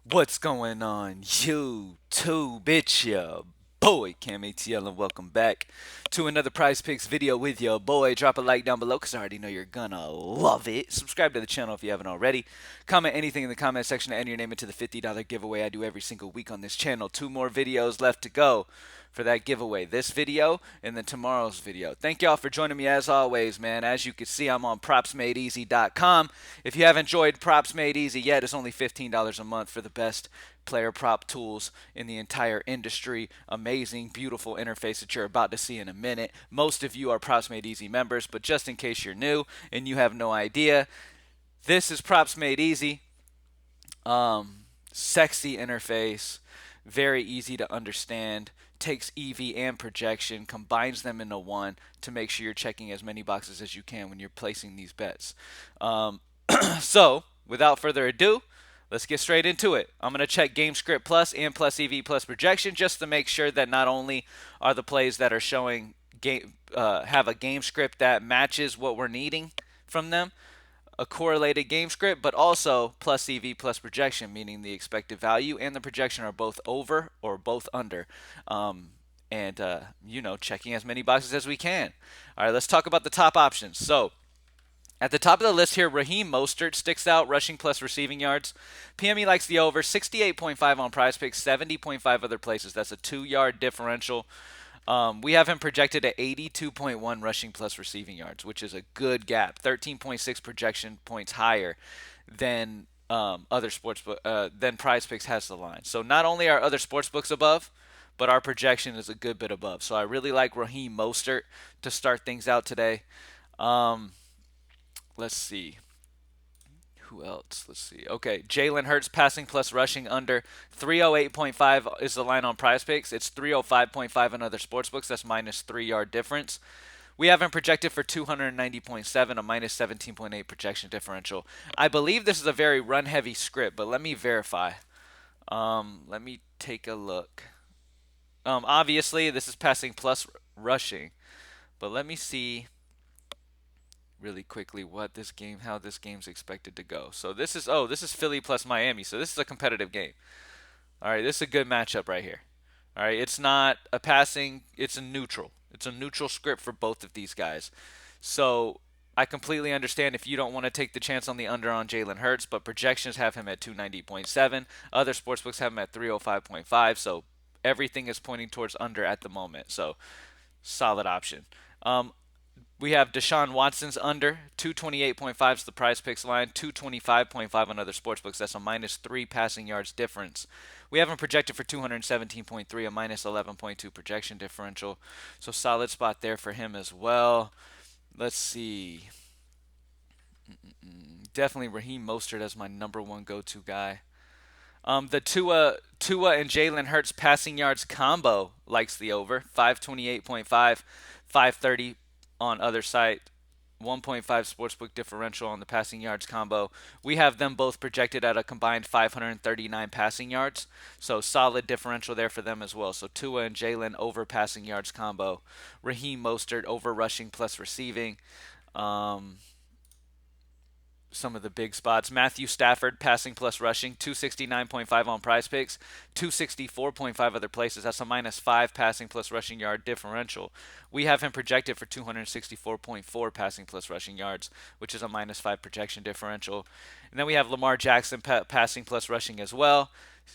What's going on, YouTube? It's your boy, Cam ATL, and welcome back to another Prize Picks video with your boy. Drop a like down below because I already know you're gonna love it. Subscribe to the channel if you haven't already. Comment anything in the comment section to enter your name into the $50 giveaway I do every single week on this channel. Two more videos left to go for that giveaway. This video and then tomorrow's video. Thank y'all for joining me as always, man. As you can see, I'm on propsmadeeasy.com. If you haven't enjoyed Props Made Easy yet, it's only $15 a month for the best player prop tools in the entire industry. Amazing, beautiful interface that you're about to see in a minute. Most of you are Props Made Easy members, but just in case you're new and you have no idea, this is Props Made Easy. Sexy interface, very easy to understand, takes EV and projection, combines them into one to make sure you're checking as many boxes as you can when you're placing these bets. So, without further ado, let's get straight into it. I'm going to check Game Script Plus and Plus EV Plus projection just to make sure that not only are the plays that are showing have a game script that matches what we're needing from them, a correlated game script, but also plus EV plus projection, meaning the expected value and the projection are both over or both under. Checking as many boxes as we can. All right, let's talk about the top options. So, at the top of the list here, Raheem Mostert sticks out, rushing plus receiving yards. PME likes the over, 68.5 on Prizepicks, 70.5 other places. That's a 2-yard differential. We have him projected at 82.1 rushing plus receiving yards, which is a good gap. 13.6 projection points higher than other than Prizepicks has the line. So not only are other sports books above, but our projection is a good bit above. So I really like Raheem Mostert to start things out today. Let's see. Who else? Let's see. Okay, Jalen Hurts passing plus rushing under 308.5 is the line on Prizepicks. It's 305.5 in other sportsbooks. That's minus 3-yard difference. We have him projected for 290.7, a minus 17.8 projection differential. I believe this is a very run heavy script, but let me verify. Let me take a look. Obviously, this is passing plus rushing, but let me see really quickly how this game's expected to go. So this is Philly plus Miami. So this is a competitive game. All right, this is a good matchup right here. All right, it's not a passing, it's a neutral. It's a neutral script for both of these guys. So I completely understand if you don't want to take the chance on the under on Jalen Hurts, but projections have him at 290.7. Other sportsbooks have him at 305.5. So everything is pointing towards under at the moment. So solid option. We have Deshaun Watson's under 228.5 is the Prizepicks line, 225.5 on other sportsbooks. That's a minus 3 passing yards difference. We have him projected for 217.3, a minus 11.2 projection differential. So solid spot there for him as well. Let's see. Definitely Raheem Mostert as my number one go-to guy. The Tua and Jalen Hurts passing yards combo likes the over 528.5, 530 on other site, 1.5 sportsbook differential on the passing yards combo. We have them both projected at a combined 539 passing yards, so solid differential there for them as well. So Tua and Jalen over passing yards combo, Raheem Mostert over rushing plus receiving. Some of the big spots. Matthew Stafford passing plus rushing, 269.5 on Prizepicks, 264.5 other places. That's a minus 5 passing plus rushing yard differential. We have him projected for 264.4 passing plus rushing yards, which is a minus 5 projection differential. And then we have Lamar Jackson passing plus rushing as well.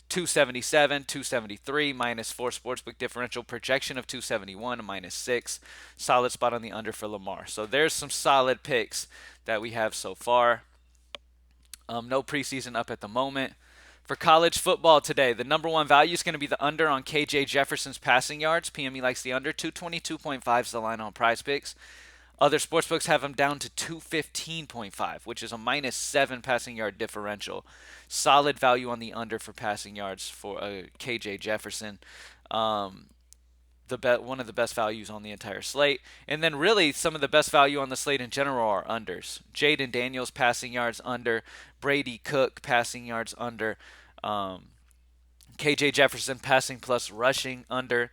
277, 273, minus 4 sportsbook differential, projection of 271, a minus 6. Solid spot on the under for Lamar. So there's some solid picks that we have so far. No preseason up at the moment. For college football today, the number one value is going to be the under on KJ Jefferson's passing yards. PME likes the under. 222.5 is the line on Prizepicks. Other sportsbooks have him down to 215.5, which is a minus 7 passing yard differential. Solid value on the under for passing yards for KJ Jefferson. One of the best values on the entire slate. And then really some of the best value on the slate in general are unders. Jaden Daniels passing yards under, Brady Cook passing yards under, KJ Jefferson passing plus rushing under.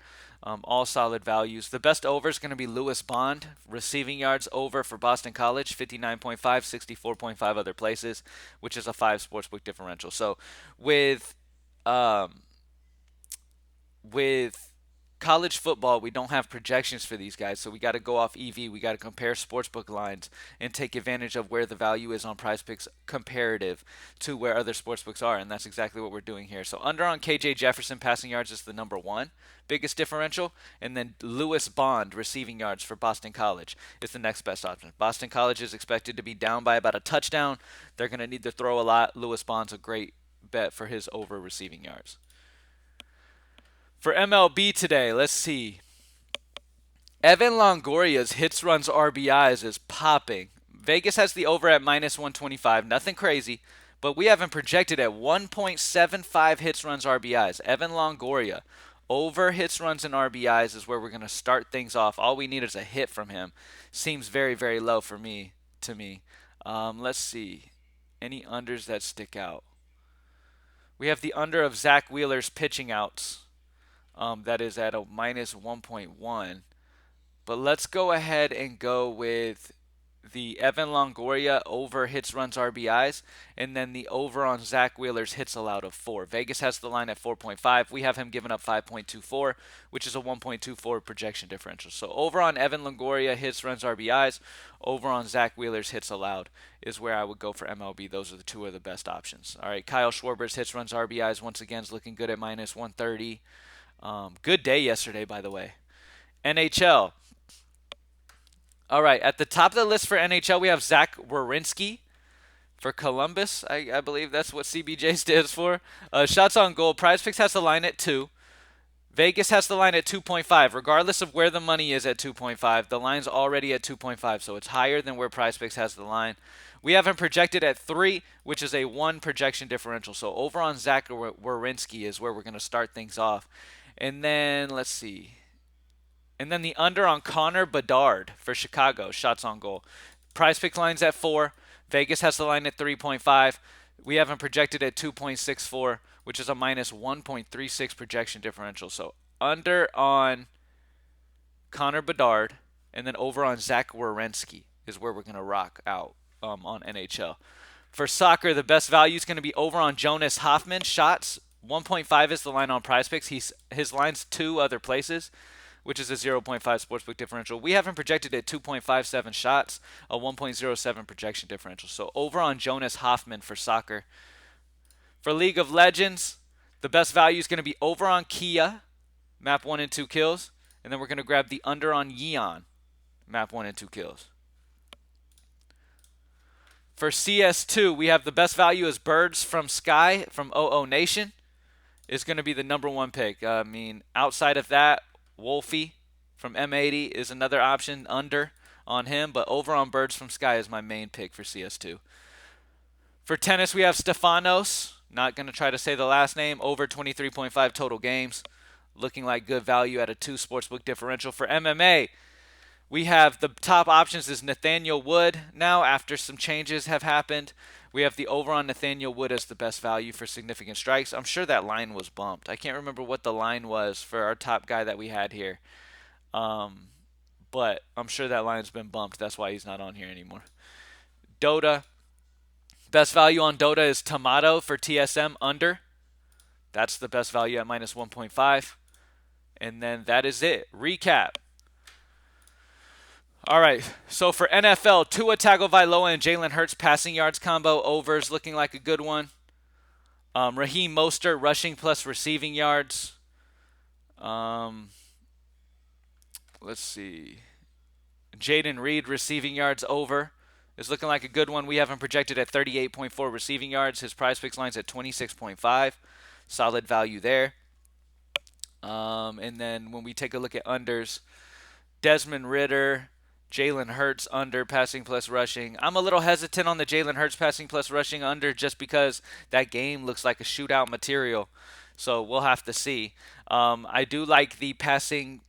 All solid values. The best over is going to be Lewis Bond, receiving yards over for Boston College, 59.5, 64.5 other places, which is a 5 sportsbook differential. So with um, with college football, we don't have projections for these guys, so we got to go off EV. We got to compare sportsbook lines and take advantage of where the value is on Prize Picks comparative to where other sportsbooks are, and that's exactly what we're doing here. So under on KJ Jefferson passing yards is the number one biggest differential, and then Lewis Bond receiving yards for Boston College is the next best option. Boston College is expected to be down by about a touchdown. They're going to need to throw a lot. Lewis Bond's a great bet for his over receiving yards. For MLB today, let's see. Evan Longoria's hits, runs, RBIs is popping. Vegas has the over at minus 125. Nothing crazy, but we have him projected at 1.75 hits, runs, RBIs. Evan Longoria, over hits, runs, and RBIs is where we're going to start things off. All we need is a hit from him. Seems very, very low for me. To me. Let's see. Any unders that stick out? We have the under of Zach Wheeler's pitching outs. That is at a minus 1.1. But let's go ahead and go with the Evan Longoria over hits, runs, RBIs, and then the over on Zach Wheeler's hits allowed of 4. Vegas has the line at 4.5. We have him giving up 5.24, which is a 1.24 projection differential. So over on Evan Longoria hits, runs, RBIs, over on Zach Wheeler's hits allowed is where I would go for MLB. Those are the two of the best options. All right, Kyle Schwarber's hits, runs, RBIs once again is looking good at minus 130. Good day yesterday, by the way. NHL. All right, at the top of the list for NHL, we have Zach Werenski for Columbus. I believe that's what CBJ stands for. Shots on goal. Prize Picks has the line at 2. Vegas has the line at 2.5. Regardless of where the money is at 2.5, the line's already at 2.5, so it's higher than where Prize Picks has the line. We have him projected at 3, which is a 1 projection differential. So over on Zach Werenski is where we're going to start things off. And then, let's see. And then the under on Connor Bedard for Chicago, shots on goal. Prize Pick line's at 4. Vegas has the line at 3.5. We have him projected at 2.64, which is a minus 1.36 projection differential. So under on Connor Bedard and then over on Zach Werenski is where we're going to rock out on NHL. For soccer, the best value is going to be over on Jonas Hoffman, shots. 1.5 is the line on Prize Picks. His line's 2 other places, which is a 0.5 sportsbook differential. We have him projected at 2.57 shots, a 1.07 projection differential. So over on Jonas Hoffman for soccer. For League of Legends, the best value is going to be over on Kia, map 1 and 2 kills. And then we're going to grab the under on Yeon, map 1 and 2 kills. For CS2, we have the best value as Birds from Sky from OO Nation is going to be the number 1 pick. I mean, outside of that, Wolfie from M80 is another option under on him, but over on Birds from Sky is my main pick for CS2. For tennis, we have Stefanos. Not going to try to say the last name. Over 23.5 total games. Looking like good value at a 2 sportsbook differential. For MMA, we have the top options is Nathaniel Wood now after some changes have happened. We have the over on Nathaniel Wood as the best value for significant strikes. I'm sure that line was bumped. I can't remember what the line was for our top guy that we had here. But I'm sure that line's been bumped. That's why he's not on here anymore. Dota. Best value on Dota is Tomato for TSM under. That's the best value at minus 1.5. And then that is it. Recap. All right, so for NFL, Tua Tagovailoa and Jalen Hurts passing yards combo overs looking like a good one. Raheem Mostert rushing plus receiving yards. Let's see. Jaden Reed receiving yards over is looking like a good one. We have him projected at 38.4 receiving yards. His Prize Picks line's at 26.5. Solid value there. And then when we take a look at unders, Desmond Ridder, Jalen Hurts under passing plus rushing. I'm a little hesitant on the Jalen Hurts passing plus rushing under just because that game looks like a shootout material. So we'll have to see. I do like the passing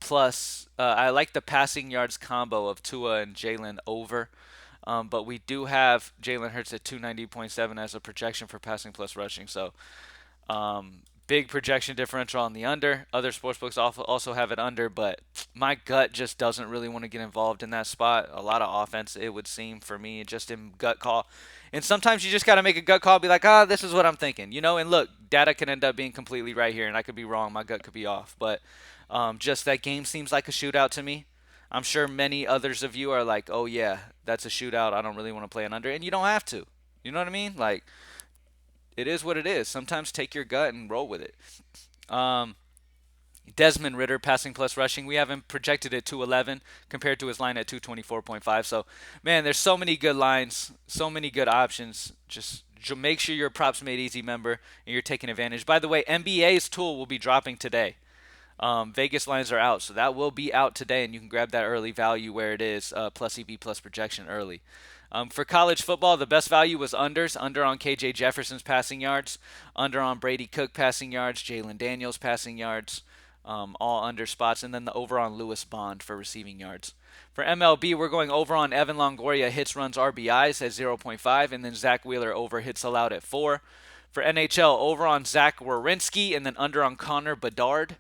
plus. I like the passing yards combo of Tua and Jalen over. But we do have Jalen Hurts at 290.7 as a projection for passing plus rushing. So Big projection differential on the under. Other sportsbooks also have it under, but my gut just doesn't really want to get involved in that spot. A lot of offense, it would seem for me, just in gut call. And sometimes you just got to make a gut call, be like, this is what I'm thinking, And look, data can end up being completely right here, and I could be wrong. My gut could be off, but just that game seems like a shootout to me. I'm sure many others of you are like, oh yeah, that's a shootout. I don't really want to play an under, and you don't have to. You know what I mean? Like, it is what it is. Sometimes take your gut and roll with it. Um, Desmond Ritter passing plus rushing. We have him projected at 211 compared to his line at 224.5. So, man, there's so many good lines, so many good options. Just make sure you're a Props Made Easy member and you're taking advantage. By the way, NBA's tool will be dropping today. Vegas lines are out, so that will be out today, and you can grab that early value where it is plus EV plus projection early. For college football, the best value was unders. Under on KJ Jefferson's passing yards, under on Brady Cook passing yards, Jalen Daniels passing yards, all under spots, and then the over on Lewis Bond for receiving yards. For MLB, we're going over on Evan Longoria hits, runs, RBIs at 0.5, and then Zach Wheeler over hits allowed at 4. For NHL, over on Zach Werenski, and then under on Connor Bedard.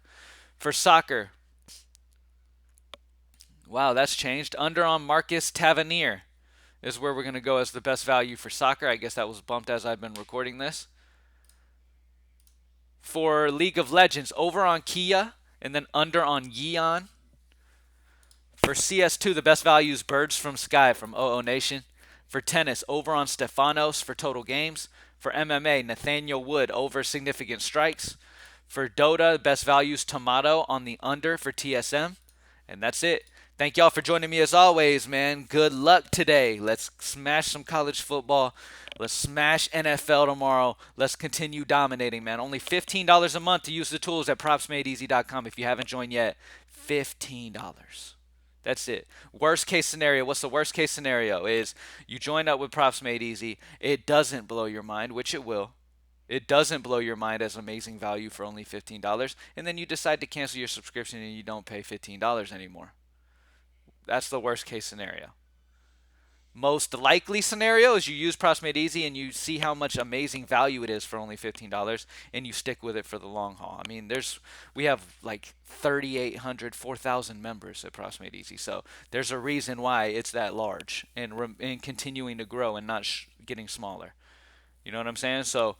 For soccer, wow, that's changed. Under on Marcus Tavernier is where we're going to go as the best value for soccer. I guess that was bumped as I've been recording this. For League of Legends, over on Kia and then under on Yeon. For CS2, the best value is Birds from Sky from OO Nation. For tennis, over on Stefanos for total games. For MMA, Nathaniel Wood over significant strikes. For Dota, best values Tomato on the under for TSM. And that's it. Thank y'all for joining me as always, man. Good luck today. Let's smash some college football. Let's smash NFL tomorrow. Let's continue dominating, man. Only $15 a month to use the tools at propsmadeeasy.com if you haven't joined yet. $15. That's it. Worst case scenario. What's the worst case scenario? Is you join up with Props Made Easy. It doesn't blow your mind, which it will. It doesn't blow your mind as amazing value for only $15. And then you decide to cancel your subscription and you don't pay $15 anymore. That's the worst case scenario. Most likely scenario is you use Props Made Easy and you see how much amazing value it is for only $15 and you stick with it for the long haul. I mean, we have like 3,800, 4,000 members at Props Made Easy. So there's a reason why it's that large and continuing to grow and not getting smaller. You know what I'm saying? So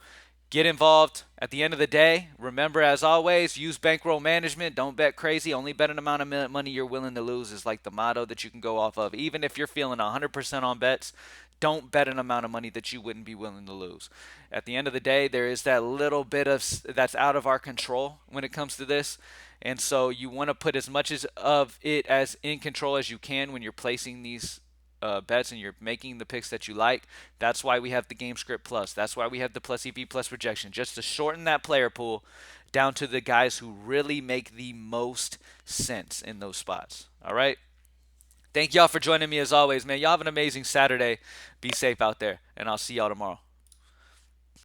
get involved. At the end of the day, remember, as always, use bankroll management. Don't bet crazy. Only bet an amount of money you're willing to lose is like the motto that you can go off of. Even if you're feeling 100% on bets, don't bet an amount of money that you wouldn't be willing to lose. At the end of the day, there is that little bit of that's out of our control when it comes to this. And so you want to put as much of it as in control as you can when you're placing these bets and you're making the picks that you like. That's why we have the Game Script Plus. That's why we have the Plus EV Plus projection, just to shorten that player pool down to the guys who really make the most sense in those spots. All right. Thank y'all for joining me as always, man. Y'all have an amazing Saturday. Be safe out there, and I'll see y'all tomorrow.